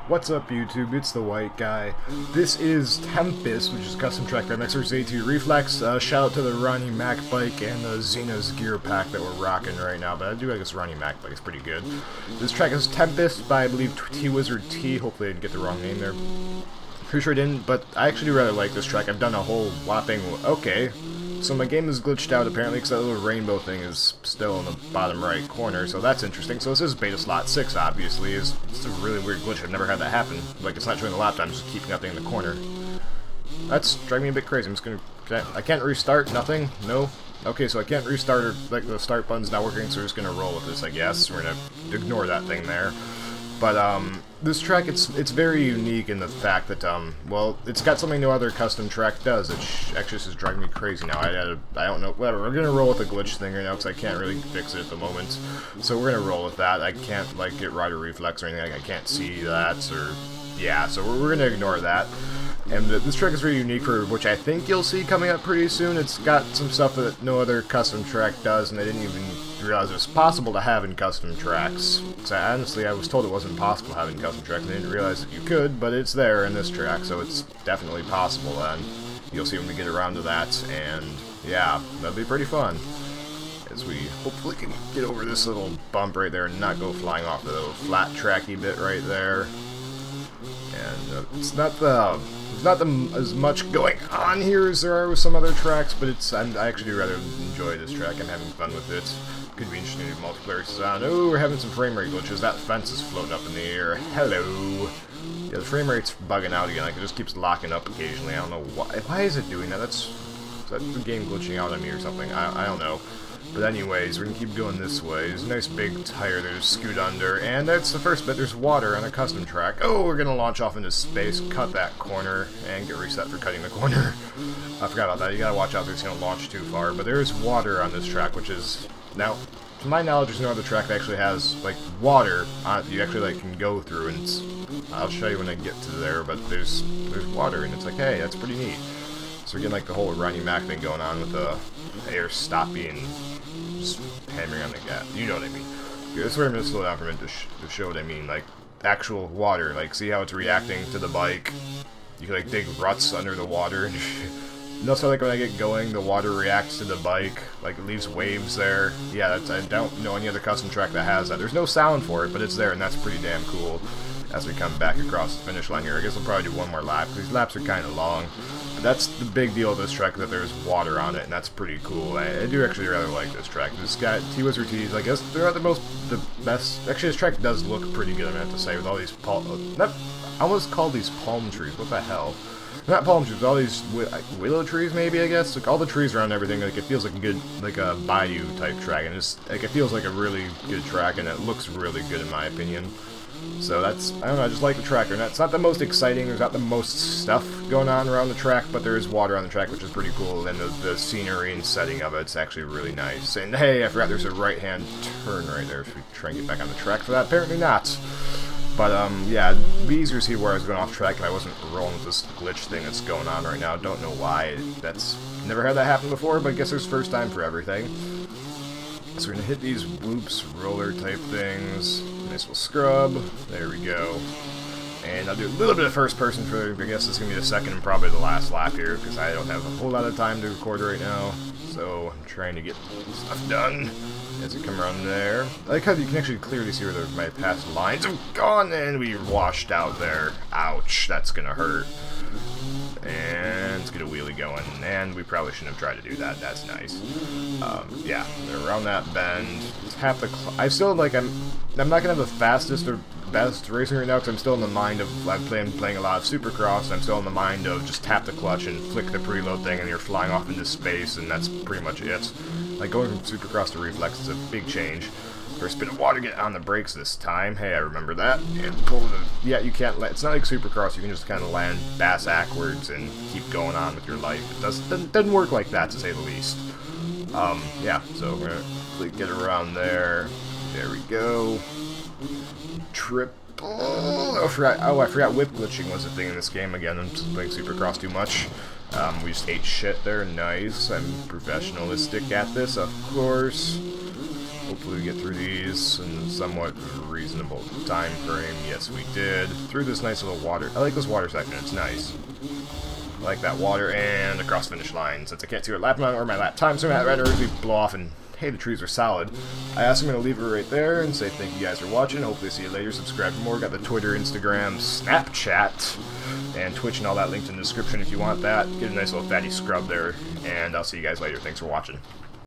What's up YouTube, it's the White Guy. This is Tempest, which is a custom track by Mexer's ATV Reflex. Shout out to the Ronnie Mac bike and the Xena's gear pack that we're rocking right now, but I do like this Ronnie Mac bike, it's pretty good. This track is Tempest by, I believe, T-Wizard T. Hopefully I didn't get the wrong name there. Pretty sure I didn't, but I actually do rather like this track. I've done a whole whopping... Okay. So my game is glitched out apparently because that little rainbow thing is still in the bottom right corner, so that's interesting. So this is beta slot 6, obviously. It's a really weird glitch. I've never had that happen. Like, it's not showing the lap time, just keeping that thing in the corner. That's driving me a bit crazy. I'm just gonna... I can't restart? Nothing? No? Okay, so I can't restart, or like the start button's not working, so we're just gonna roll with this, I guess. We're gonna ignore that thing there. But, this track, it's very unique in the fact that, well, it's got something no other custom track does. It actually this is driving me crazy now. I don't know, whatever. We're gonna roll with the glitch thing right now, because I can't really fix it at the moment. So we're gonna roll with that. I can't, like, get rider reflex or anything. Like, I can't see that, or, yeah, so we're gonna ignore that. And this track is very unique, for which I think you'll see coming up pretty soon. It's got some stuff that no other custom track does, and I didn't even realize it was possible to have in custom tracks. So honestly, I was told it wasn't possible to have in custom tracks, and I didn't realize that you could, but it's there in this track, so it's definitely possible, and you'll see when we get around to that, and yeah, that'll be pretty fun. As we hopefully can get over this little bump right there and not go flying off the little flat tracky bit right there. And it's not as much going on here as there are with some other tracks, but I actually do rather enjoy this track. I'm having fun with it. Could be interesting to do multiplayer sound. Oh, we're having some frame rate glitches. That fence is floating up in the air. Hello. Yeah, the frame rate's bugging out again. Like, it just keeps locking up occasionally. I don't know why. Why is it doing that? Is that the game glitching out on me or something? I don't know. But anyways, we're gonna keep going this way. There's a nice big tire there to scoot under, and that's the first bit. There's water on a custom track. Oh, we're gonna launch off into space, cut that corner, and get reset for cutting the corner. I forgot about that. You gotta watch out there so you don't launch too far. But there is water on this track, which is... Now, to my knowledge, there's no other track that actually has, like, water on it. You actually, like, can go through, and it's... I'll show you when I get to there, but there's water, and it's like, hey, that's pretty neat. So we're getting, like, the whole Ronnie Mac thing going on with the air stopping, just hammering on the gas. You know what I mean. Okay, this is where I'm going to slow down for a minute to show what I mean. Like, actual water. Like, see how it's reacting to the bike? You can, like, dig ruts under the water. Notice how, like, when I get going, the water reacts to the bike. Like, it leaves waves there. Yeah, I don't know any other custom track that has that. There's no sound for it, but it's there, and that's pretty damn cool. As we come back across the finish line here, I guess we'll probably do one more lap. These laps are kind of long. But that's the big deal of this track, that there's water on it, and that's pretty cool. I do actually rather like this track. This guy, T-Wizard T's, I guess they're not the best. Actually, this track does look pretty good, I'm gonna have to say, with all these I almost call these palm trees. What the hell? Not palm trees, all these willow trees, maybe, I guess. Like, all the trees around everything, like, it feels like a good, like a bayou type track, and it's, like, it feels like a really good track, and it looks really good in my opinion. So that's, I don't know, I just like the track. It's not the most exciting, there's not the most stuff going on around the track, but there is water on the track, which is pretty cool, and the scenery and setting of it's actually really nice. And hey, I forgot there's a right-hand turn right there, if we try and get back on the track for that. Apparently not. But, yeah, it'd be easier to see where I was going off track if I wasn't rolling with this glitch thing that's going on right now. Don't know why. That's never had that happen before, but I guess there's first time for everything. So we're gonna hit these whoops, roller type things. Nice little scrub. There we go. And I'll do a little bit of first person for, I guess it's gonna be the second and probably the last lap here, because I don't have a whole lot of time to record right now. So I'm trying to get stuff done as we come around there. I like how you can actually clearly see where my past lines have gone, and we washed out there. Ouch, that's gonna hurt. And let's get a wheelie going, and we probably shouldn't have tried to do that. That's nice. Yeah, around that bend. Tap the. I still like. I'm not gonna have the fastest or best racing right now, because I'm still in the mind of. I'm playing a lot of Supercross. And I'm still in the mind of just tap the clutch and flick the preload thing, and you're flying off into space, and that's pretty much it. Like, going from Supercross to Reflex is a big change. First bit of water, get on the brakes this time. Hey, I remember that. And pull the... Yeah, you can't... It's not like Supercross. You can just kind of land bass backwards and keep going on with your life. It doesn't work like that, to say the least. Yeah, so we're gonna get around there. There we go. Triple... Oh, I forgot whip glitching was a thing in this game. Again, I'm just playing Supercross too much. We just ate shit there. Nice. I'm professionalistic at this, of course. Hopefully we get through these in a somewhat reasonable time frame. Yes, we did. Through this nice little water. I like this water section, it's nice. I like that water, and across finish line. Since I can't see what lap amount or my lap time, so I'm at we blow off and hey, the trees are solid. I also am going to leave it right there and say thank you guys for watching. Hopefully see you later. Subscribe for more. Got the Twitter, Instagram, Snapchat, and Twitch and all that linked in the description if you want that. Get a nice little fatty scrub there, and I'll see you guys later. Thanks for watching.